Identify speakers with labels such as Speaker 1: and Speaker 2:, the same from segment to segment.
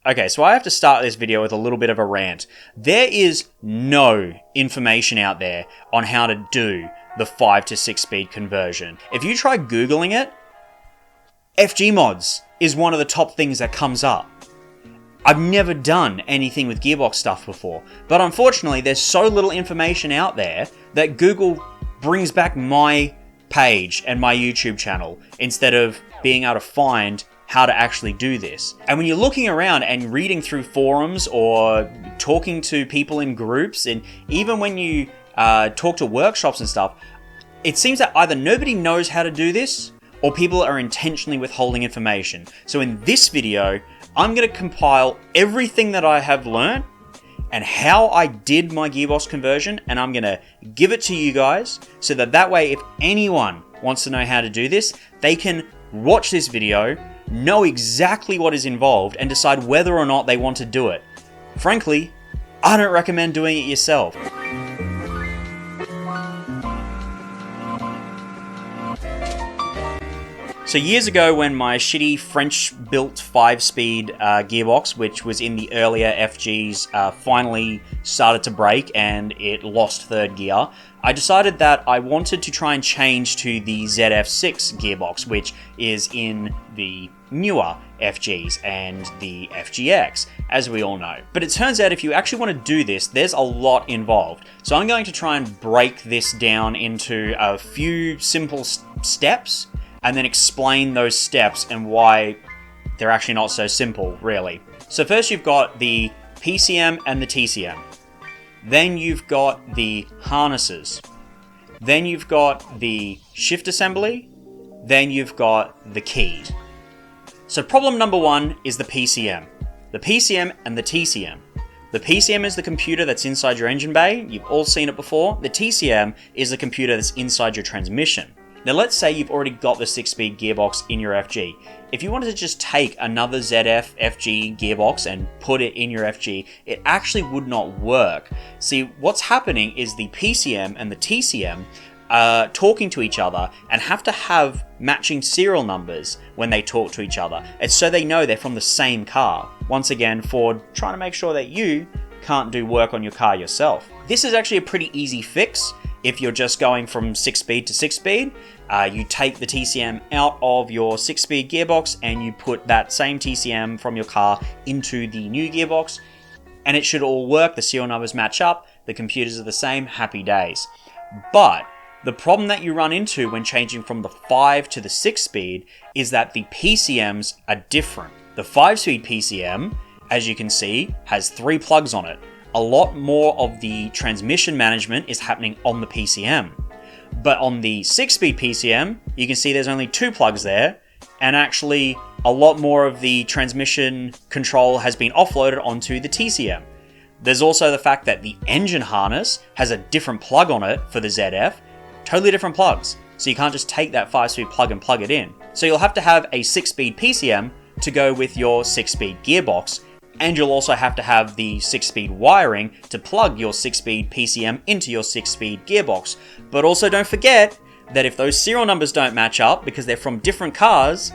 Speaker 1: Okay, so I have to start this video with a little bit of a rant. There is no information out there on how to do the 5 to 6 speed conversion. If you try Googling it, FG mods is one of the top things that comes up. I've never done anything with gearbox stuff before, but unfortunately there's so little information out there that Google brings back my page and my YouTube channel instead of being able to find how to actually do this. And when you're looking around and reading through forums or talking to people in groups, and even when you talk to workshops and stuff, it seems that either nobody knows how to do this or people are intentionally withholding information. So in this video, I'm going to compile everything that I have learned and how I did my gearbox conversion, and I'm going to give it to you guys so that way if anyone wants to know how to do this, they can watch this video, know exactly what is involved, and decide whether or not they want to do it. Frankly, I don't recommend doing it yourself. So years ago, when my shitty French-built 5-speed gearbox, which was in the earlier FGs, finally started to break and it lost third gear, I decided that I wanted to try and change to the ZF6 gearbox, which is in the newer FGs and the FGX, as we all know. But it turns out if you actually want to do this, there's a lot involved. So I'm going to try and break this down into a few simple steps, and then explain those steps and why they're actually not so simple, really. So first you've got the PCM and the TCM. Then you've got the harnesses. Then you've got the shift assembly. Then you've got the keys. So problem number one is the PCM. The PCM and the TCM. The PCM is the computer that's inside your engine bay. You've all seen it before. The TCM is the computer that's inside your transmission. Now let's say you've already got the 6-speed gearbox in your FG. If you wanted to just take another ZF FG gearbox and put it in your FG, it actually would not work. See, what's happening is the PCM and the TCM are talking to each other and have to have matching serial numbers when they talk to each other. It's so they know they're from the same car. Once again, Ford trying to make sure that you can't do work on your car yourself. This is actually a pretty easy fix. If you're just going from 6-speed to 6-speed, you take the TCM out of your 6-speed gearbox and you put that same TCM from your car into the new gearbox, and it should all work. The serial numbers match up, the computers are the same, happy days. But the problem that you run into when changing from the 5 to the 6-speed is that the PCMs are different. The 5-speed PCM, as you can see, has 3 plugs on it. A lot more of the transmission management is happening on the PCM. But on the 6-speed PCM, you can see there's only 2 plugs there, and actually a lot more of the transmission control has been offloaded onto the TCM. There's also the fact that the engine harness has a different plug on it for the ZF, totally different plugs. So you can't just take that 5-speed plug and plug it in. So you'll have to have a 6-speed PCM to go with your 6-speed gearbox, and you'll also have to have the 6-speed wiring to plug your 6-speed PCM into your 6-speed gearbox. But also don't forget that if those serial numbers don't match up because they're from different cars,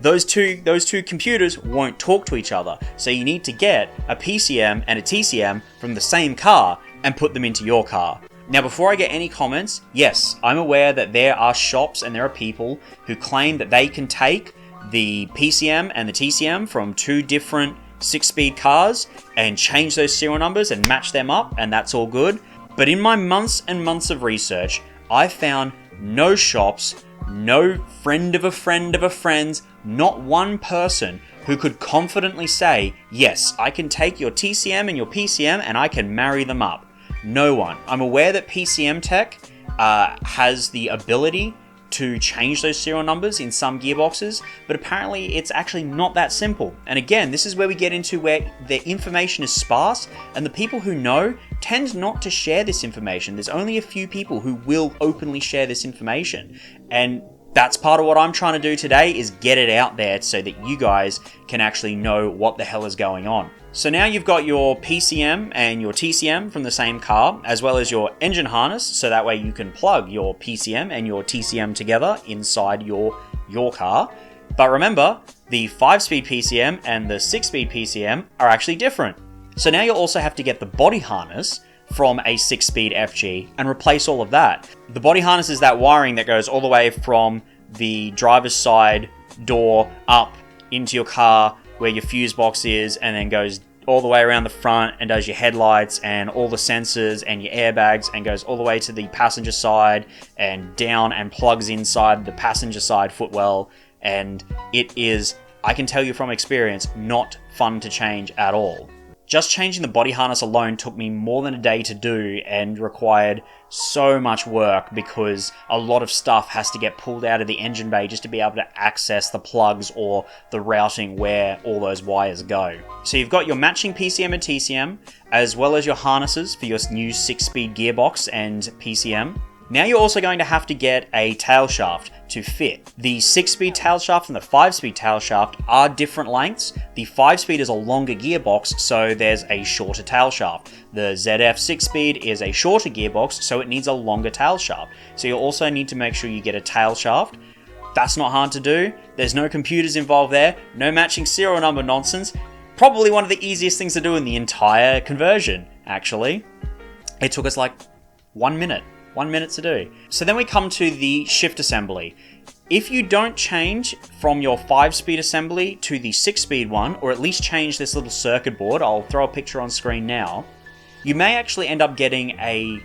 Speaker 1: those two computers won't talk to each other. So you need to get a PCM and a TCM from the same car and put them into your car. Now, before I get any comments, yes, I'm aware that there are shops and there are people who claim that they can take the PCM and the TCM from 2 different 6-speed cars and change those serial numbers and match them up, and that's all good. But in my months and months of research, I found no shops, no friend of a friend of a friend's, not one person who could confidently say, yes, I can take your TCM and your PCM and I can marry them up. No one. I'm aware that PCM Tech has the ability to change those serial numbers in some gearboxes, but apparently it's actually not that simple. And again, this is where we get into where the information is sparse, and the people who know tend not to share this information. There's only a few people who will openly share this information, and that's part of what I'm trying to do today, is get it out there so that you guys can actually know what the hell is going on. So now you've got your PCM and your TCM from the same car, as well as your engine harness, so that way you can plug your PCM and your TCM together inside your car. But remember, the 5-speed PCM and the 6-speed PCM are actually different. So now you'll also have to get the body harness from a 6-speed FG and replace all of that. The body harness is that wiring that goes all the way from the driver's side door up into your car where your fuse box is, and then goes all the way around the front and does your headlights and all the sensors and your airbags, and goes all the way to the passenger side and down and plugs inside the passenger side footwell. And it is, I can tell you from experience, not fun to change at all. Just changing the body harness alone took me more than a day to do and required so much work because a lot of stuff has to get pulled out of the engine bay just to be able to access the plugs or the routing where all those wires go. So you've got your matching PCM and TCM, as well as your harnesses for your new 6-speed gearbox and PCM. Now you're also going to have to get a tail shaft to fit. The 6-speed tail shaft and the 5-speed tail shaft are different lengths. The 5-speed is a longer gearbox, so there's a shorter tail shaft. The ZF 6-speed is a shorter gearbox, so it needs a longer tail shaft. So you'll also need to make sure you get a tail shaft. That's not hard to do. There's no computers involved there, no matching serial number nonsense. Probably one of the easiest things to do in the entire conversion, actually. It took us like 1 minute. 1 minute to do. So then we come to the shift assembly. If you don't change from your 5-speed assembly to the 6-speed one, or at least change this little circuit board, I'll throw a picture on screen now, you may actually end up getting a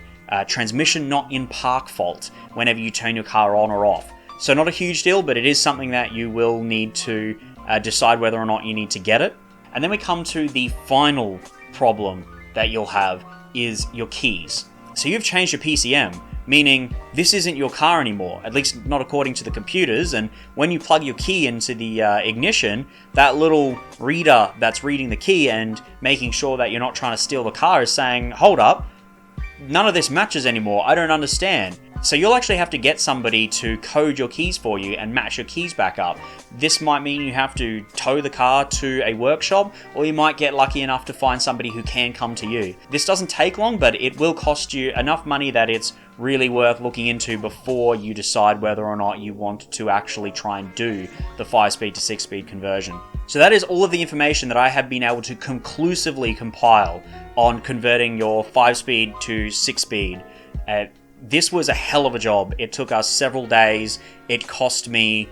Speaker 1: transmission not in park fault whenever you turn your car on or off. So not a huge deal, but it is something that you will need to decide whether or not you need to get it. And then we come to the final problem that you'll have is your keys. So you've changed your PCM, meaning this isn't your car anymore, at least not according to the computers, and when you plug your key into the ignition, that little reader that's reading the key and making sure that you're not trying to steal the car is saying, hold up, none of this matches anymore, I don't understand. So you'll actually have to get somebody to code your keys for you and match your keys back up. This might mean you have to tow the car to a workshop, or you might get lucky enough to find somebody who can come to you. This doesn't take long, but it will cost you enough money that it's really worth looking into before you decide whether or not you want to actually try and do the 5-speed to 6-speed conversion. So that is all of the information that I have been able to conclusively compile on converting your 5-speed to 6-speed. This was a hell of a job. It took us several days. It cost me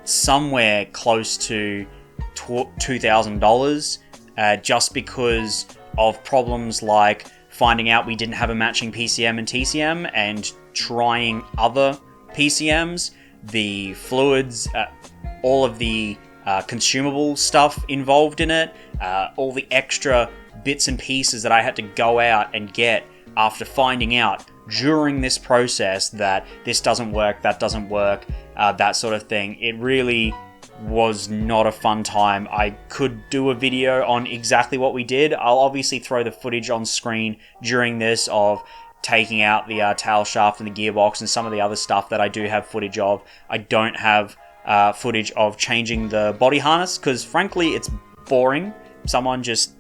Speaker 1: somewhere close to $2,000 just because of problems like finding out we didn't have a matching PCM and TCM and trying other PCMs, the fluids, all of the consumable stuff involved in it, all the extra bits and pieces that I had to go out and get after finding out during this process that this doesn't work, that doesn't work, that sort of thing. It really was not a fun time. I could do a video on exactly what we did. I'll obviously throw the footage on screen during this of taking out the tail shaft and the gearbox and some of the other stuff that I do have footage of. I don't have footage of changing the body harness because frankly it's boring. Someone just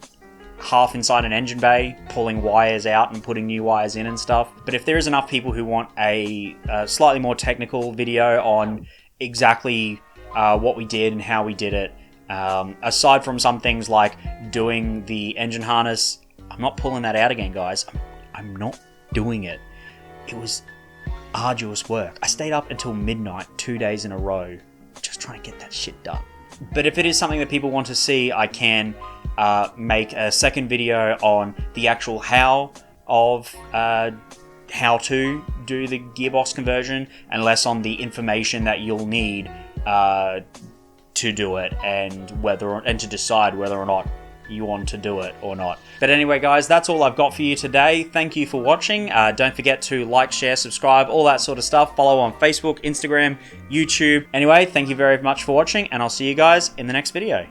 Speaker 1: half inside an engine bay, pulling wires out and putting new wires in and stuff. But if there is enough people who want a slightly more technical video on exactly what we did and how we did it, aside from some things like doing the engine harness, I'm not pulling that out again, guys. I'm not doing it. It was arduous work. I stayed up until midnight 2 days in a row just trying to get that shit done. But if it is something that people want to see, I can make a second video on the actual how to do the gearbox conversion and less on the information that you'll need to do it and to decide whether or not you want to do it or not. But anyway, guys, that's all I've got for you today. Thank you for watching. Don't forget to like, share, subscribe, all that sort of stuff. Follow on Facebook, Instagram, YouTube. Anyway, thank you very much for watching, and I'll see you guys in the next video.